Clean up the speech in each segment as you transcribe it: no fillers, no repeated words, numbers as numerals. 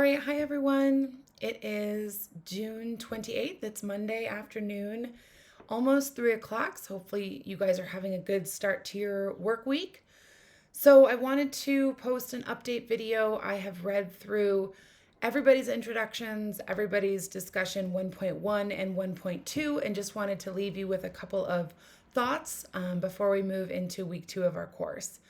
All right, hi everyone. It is June 28th. It's Monday afternoon, almost 3 o'clock. So hopefully you guys are having a good start to your work week. So I wanted to post an update video. I have read through everybody's introductions, everybody's discussion 1.1 and 1.2, and just wanted to leave you with a couple of thoughts before we move into week 2 of our course.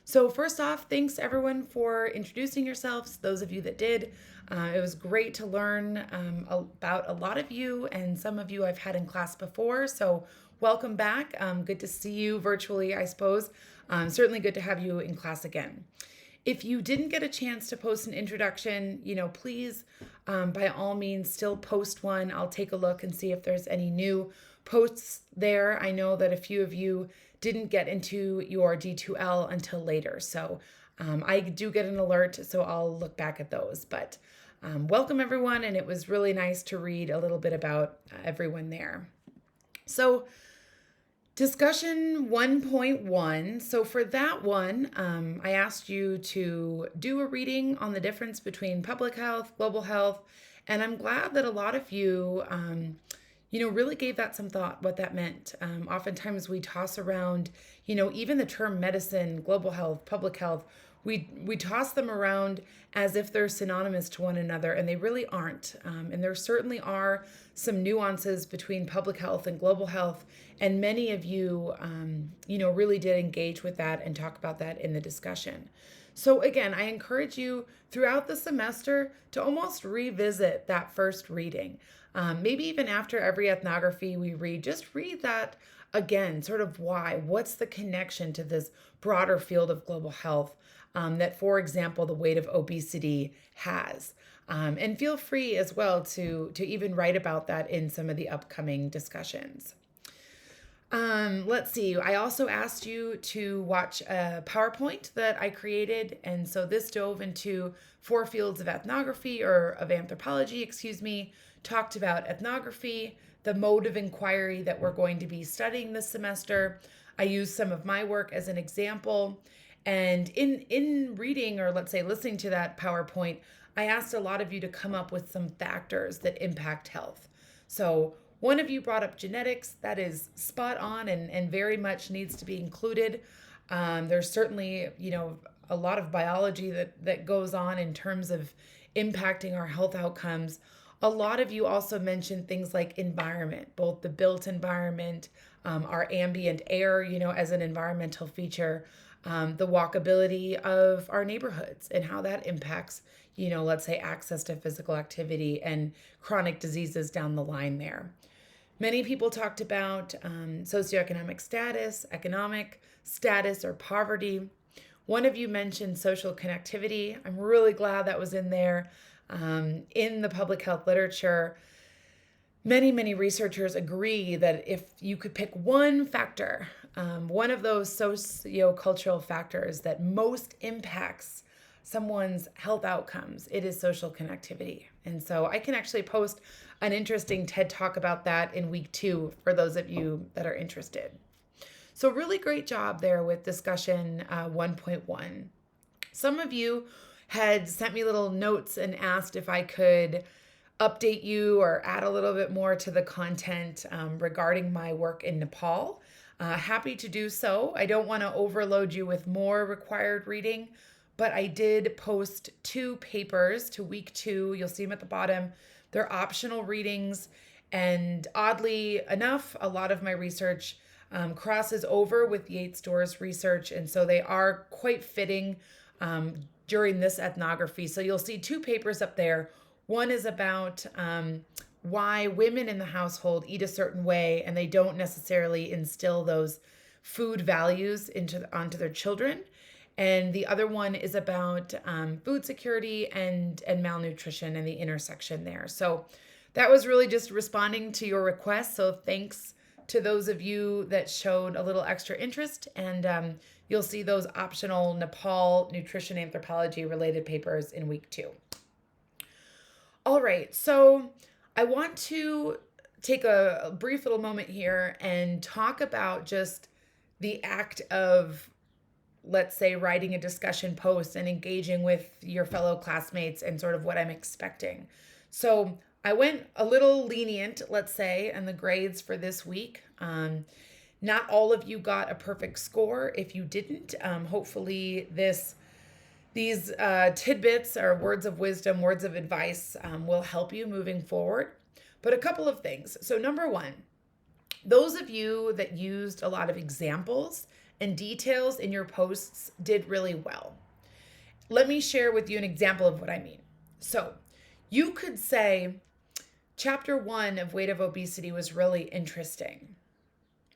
So first off, thanks everyone for introducing yourselves, those of you that did. It was great to learn about a lot of you, and some of you I've had in class before, so welcome back. Good to see you virtually, I suppose. Certainly good to have you in class again. If you didn't get a chance to post an introduction, please, by all means, still post one. I'll take a look and see if there's any new posts there. I know that a few of you didn't get into your D2L until later. So I do get an alert, so I'll look back at those. But welcome everyone, and it was really nice to read a little bit about everyone there. So discussion 1.1. So for that one, I asked you to do a reading on the difference between public health, global health, and I'm glad that a lot of you really gave that some thought, what that meant. Oftentimes we toss around, even the term medicine, global health, public health, we toss them around as if they're synonymous to one another, and they really aren't. And there certainly are some nuances between public health and global health, and many of you, really did engage with that and talk about that in the discussion. So again, I encourage you throughout the semester to almost revisit that first reading. Maybe even after every ethnography we read, just read that again, sort of why, what's the connection to this broader field of global health that, for example, the weight of obesity has. And feel free as well to even write about that in some of the upcoming discussions. Let's see. I also asked you to watch a PowerPoint that I created. And so this dove into 4 fields of ethnography, or of anthropology, talked about ethnography, the mode of inquiry that we're going to be studying this semester. I used some of my work as an example. And in reading, or let's say listening to that PowerPoint, I asked a lot of you to come up with some factors that impact health. So one of you brought up genetics. That is spot on and very much needs to be included. There's certainly, a lot of biology that goes on in terms of impacting our health outcomes. A lot of you also mentioned things like environment, both the built environment, our ambient air, as an environmental feature, the walkability of our neighborhoods and how that impacts, let's say access to physical activity and chronic diseases down the line there. Many people talked about socioeconomic status, economic status, or poverty. One of you mentioned social connectivity. I'm really glad that was in there. In the public health literature, many researchers agree that if you could pick one factor, one of those socio-cultural factors that most impacts someone's health outcomes, it is social connectivity. And so I can actually post an interesting TED Talk about that in week 2 for those of you that are interested. So really great job there with discussion 1.1. Some of you had sent me little notes and asked if I could update you or add a little bit more to the content regarding my work in Nepal. Happy to do so. I don't want to overload you with more required reading, but I did post 2 papers to week 2. You'll see them at the bottom. They're optional readings, and oddly enough, a lot of my research crosses over with Yates Storrs research, and so they are quite fitting during this ethnography. So you'll see 2 papers up there. One is about why women in the household eat a certain way, and they don't necessarily instill those food values onto their children. And the other one is about food security and malnutrition and the intersection there. So that was really just responding to your request. So thanks to those of you that showed a little extra interest. And you'll see those optional Nepal nutrition anthropology related papers in week 2. All right, so I want to take a brief little moment here and talk about just the act of let's say, writing a discussion post and engaging with your fellow classmates and sort of what I'm expecting. So I went a little lenient, let's say, in the grades for this week. Not all of you got a perfect score. If you didn't, hopefully these tidbits or words of wisdom, words of advice will help you moving forward. But a couple of things. So number one, those of you that used a lot of examples and details in your posts did really well. Let me share with you an example of what I mean. So you could say, Chapter 1 of Weight of Obesity was really interesting,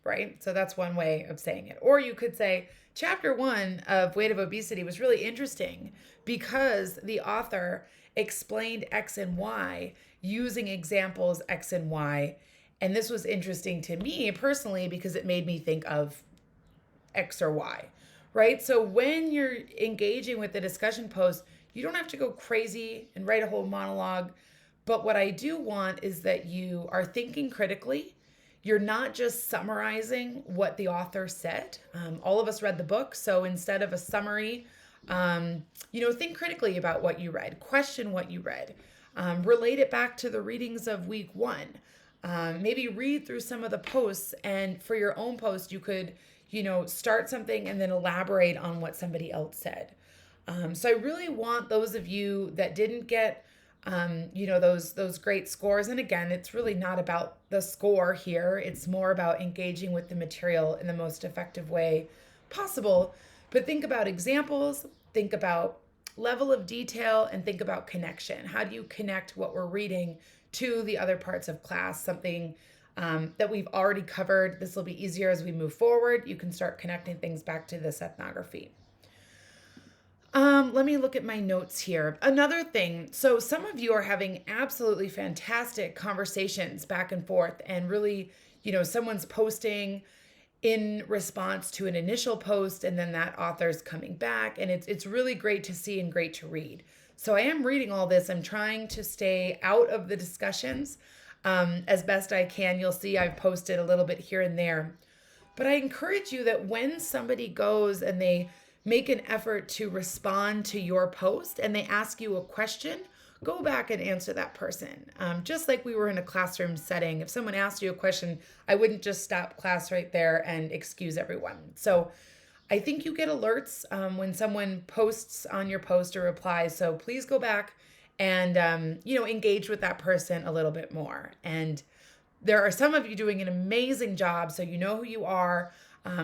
right? So that's one way of saying it. Or you could say, Chapter 1 of Weight of Obesity was really interesting because the author explained X and Y using examples X and Y. And this was interesting to me personally because it made me think of X or Y, right? So when you're engaging with the discussion post, you don't have to go crazy and write a whole monologue. But what I do want is that you are thinking critically. You're not just summarizing what the author said. All of us read the book. So instead of a summary, think critically about what you read, question what you read, relate it back to the readings of week 1. Maybe read through some of the posts, and for your own post, you could, start something and then elaborate on what somebody else said. So I really want those of you that didn't get those great scores. And again, it's really not about the score here. It's more about engaging with the material in the most effective way possible. But think about examples, think about level of detail, and think about connection. How do you connect what we're reading to the other parts of class? Something that we've already covered. This will be easier as we move forward. You can start connecting things back to this ethnography. Let me look at my notes here. Another thing, so some of you are having absolutely fantastic conversations back and forth, and really, someone's posting in response to an initial post, and then that author's coming back, and it's really great to see and great to read. So I am reading all this. I'm trying to stay out of the discussions as best I can. You'll see I've posted a little bit here and there. But I encourage you that when somebody goes and they make an effort to respond to your post and they ask you a question, go back and answer that person. Just like we were in a classroom setting, if someone asked you a question, I wouldn't just stop class right there and excuse everyone. So I think you get alerts when someone posts on your post or replies. So please go back and, engage with that person a little bit more. And there are some of you doing an amazing job. So you know who you are.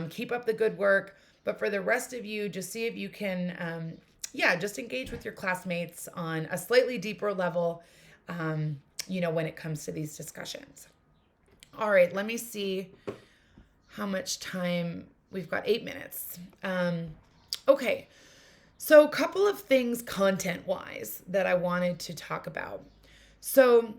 Keep up the good work. But for the rest of you, just see if you can, just engage with your classmates on a slightly deeper level, when it comes to these discussions. All right, let me see how much time. We've got 8 minutes. Okay, so a couple of things content-wise that I wanted to talk about. So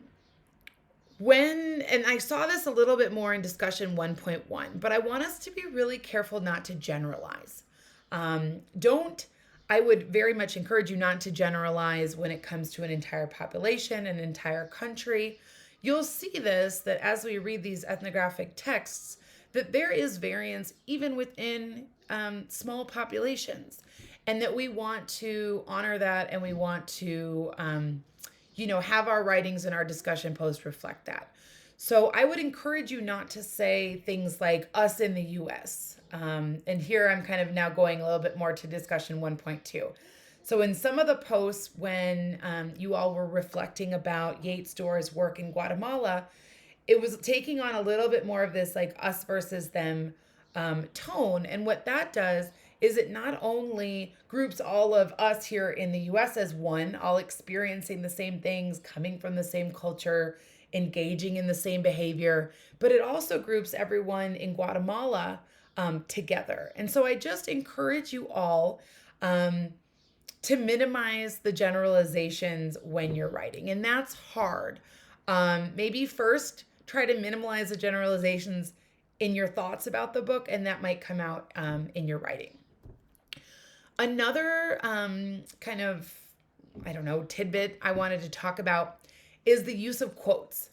and I saw this a little bit more in discussion 1.1, but I want us to be really careful not to generalize. I would very much encourage you not to generalize when it comes to an entire population, an entire country. You'll see this, that as we read these ethnographic texts, that there is variance even within small populations, and that we want to honor that, and we want to have our writings and our discussion posts reflect that. So I would encourage you not to say things like us in the US. And here I'm kind of now going a little bit more to discussion 1.2. So in some of the posts when you all were reflecting about Yates Storr's work in Guatemala, it was taking on a little bit more of this like us versus them tone. And what that does is it not only groups all of us here in the US as one, all experiencing the same things, coming from the same culture, engaging in the same behavior, but it also groups everyone in Guatemala together. And so I just encourage you all to minimize the generalizations when you're writing. And that's hard. Maybe first try to minimize the generalizations in your thoughts about the book, and that might come out in your writing. Another tidbit I wanted to talk about is the use of quotes.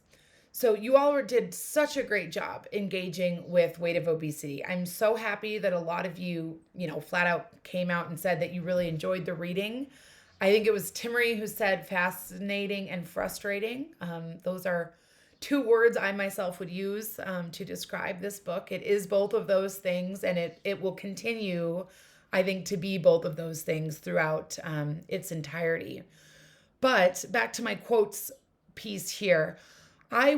So you all did such a great job engaging with Weight of Obesity. I'm so happy that a lot of you, flat out came out and said that you really enjoyed the reading. I think it was Timmery who said fascinating and frustrating. Those are two words I myself would use to describe this book. It is both of those things, and it will continue, I think, to be both of those things throughout its entirety. But back to my quotes piece here. I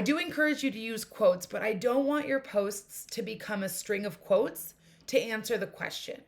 do encourage you to use quotes, but I don't want your posts to become a string of quotes to answer the question.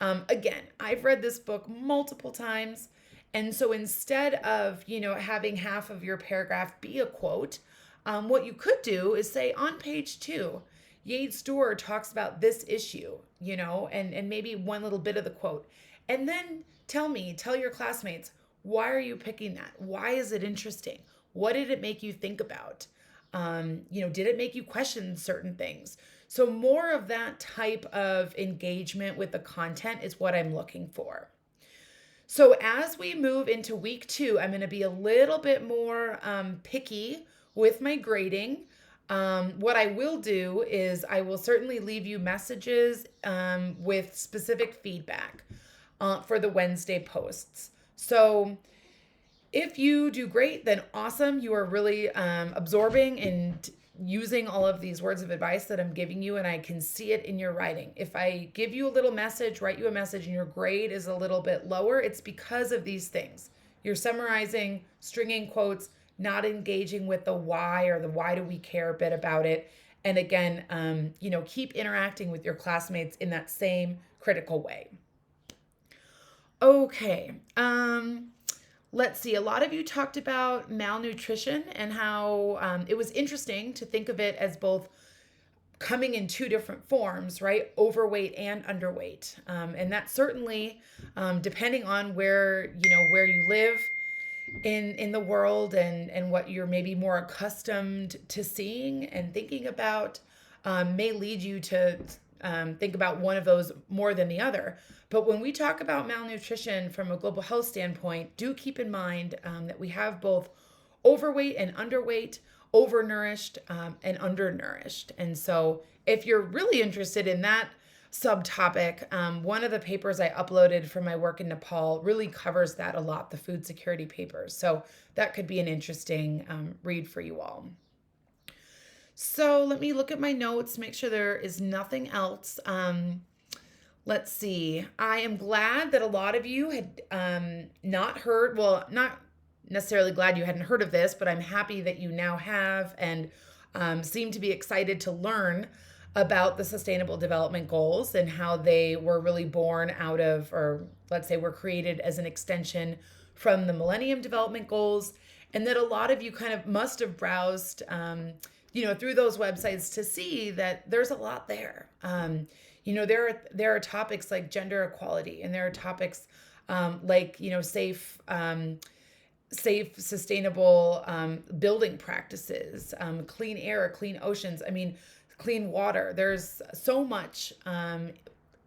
Again, I've read this book multiple times. And so instead of, having half of your paragraph be a quote, what you could do is say on page 2, Yates Dorr talks about this issue, and maybe one little bit of the quote. And then tell your classmates, why are you picking that? Why is it interesting? What did it make you think about? Did it make you question certain things? So more of that type of engagement with the content is what I'm looking for. So as we move into week 2, I'm going to be a little bit more picky with my grading. What I will do is I will certainly leave you messages with specific feedback for the Wednesday posts. So if you do great, then awesome. You are really absorbing and using all of these words of advice that I'm giving you, and I can see it in your writing. If I give you a little message, write you a message, and your grade is a little bit lower, it's because of these things. You're summarizing, stringing quotes, not engaging with the why or the why do we care bit about it. And again, keep interacting with your classmates in that same critical way. Okay. Let's see. A lot of you talked about malnutrition and how it was interesting to think of it as both coming in two different forms, right? Overweight and underweight. And that certainly, depending on where you live in the world and what you're maybe more accustomed to seeing and thinking about, may lead you to think about one of those more than the other. But when we talk about malnutrition from a global health standpoint, do keep in mind that we have both overweight and underweight, overnourished and undernourished. And so if you're really interested in that subtopic, one of the papers I uploaded from my work in Nepal really covers that a lot, the food security papers. So that could be an interesting read for you all. So let me look at my notes, make sure there is nothing else. Let's see. I am glad that a lot of you had not necessarily glad you hadn't heard of this, but I'm happy that you now have and seem to be excited to learn about the Sustainable Development Goals and how they were really born out of, or let's say were created as an extension from the Millennium Development Goals, and that a lot of you kind of must have browsed through those websites to see that there's a lot there. There are topics like gender equality, and there are topics like safe, sustainable building practices, clean air, clean oceans. Clean water. There's so much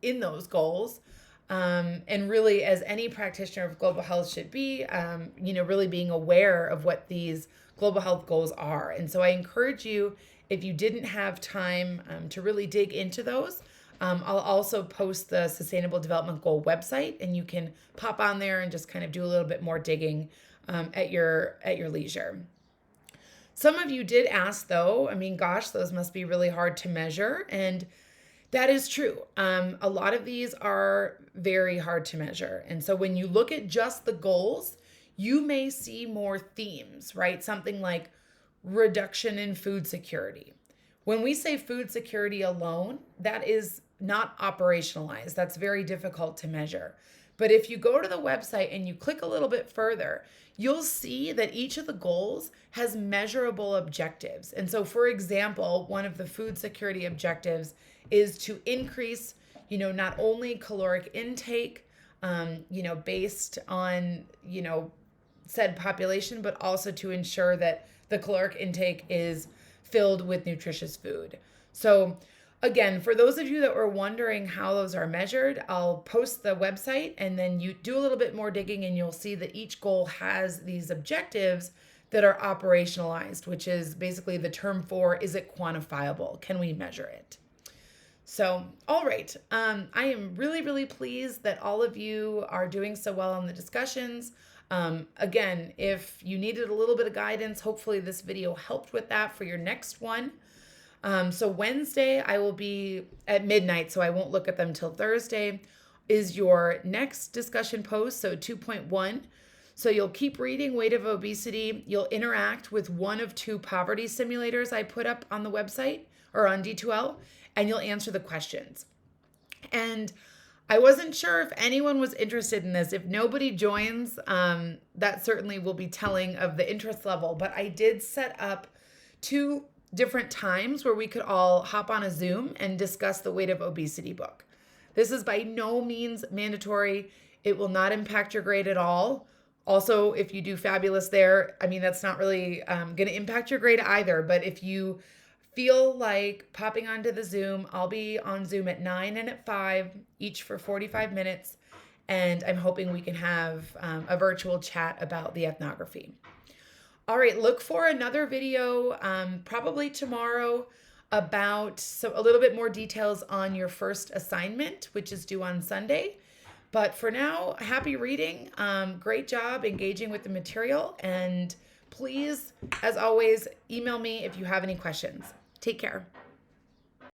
in those goals. And really, as any practitioner of global health should be, really being aware of what these global health goals are. And so I encourage you, if you didn't have time to really dig into those, I'll also post the Sustainable Development Goal website, and you can pop on there and just kind of do a little bit more digging at your leisure. Some of you did ask, though, those must be really hard to measure. And that is true. A lot of these are very hard to measure. And so when you look at just the goals, you may see more themes, right? Something like reduction in food security. When we say food security alone, that is not operationalized. That's very difficult to measure. But if you go to the website and you click a little bit further, you'll see that each of the goals has measurable objectives. And so, for example, one of the food security objectives is to increase, not only caloric intake, based on, said population, but also to ensure that the caloric intake is filled with nutritious food. So again, for those of you that were wondering how those are measured, I'll post the website, and then you do a little bit more digging and you'll see that each goal has these objectives that are operationalized, which is basically the term for, is it quantifiable? Can we measure it? So, all right. I am really, really pleased that all of you are doing so well on the discussions. Again, if you needed a little bit of guidance, hopefully this video helped with that for your next one. So Wednesday, I will be at midnight, so I won't look at them till Thursday, is your next discussion post, so 2.1. So you'll keep reading Weight of Obesity. You'll interact with one of 2 poverty simulators I put up on the website or on D2L, and you'll answer the questions. And I wasn't sure if anyone was interested in this. If nobody joins, that certainly will be telling of the interest level. But I did set up 2 different times where we could all hop on a Zoom and discuss the Weight of Obesity book. This is by no means mandatory. It will not impact your grade at all. Also, if you do fabulous there, I mean, that's not really going to impact your grade either. But if you feel like popping onto the Zoom, I'll be on Zoom at 9 and at 5, each for 45 minutes. And I'm hoping we can have a virtual chat about the ethnography. All right, look for another video probably tomorrow about a little bit more details on your first assignment, which is due on Sunday. But for now, happy reading. Great job engaging with the material. And please, as always, email me if you have any questions. Take care.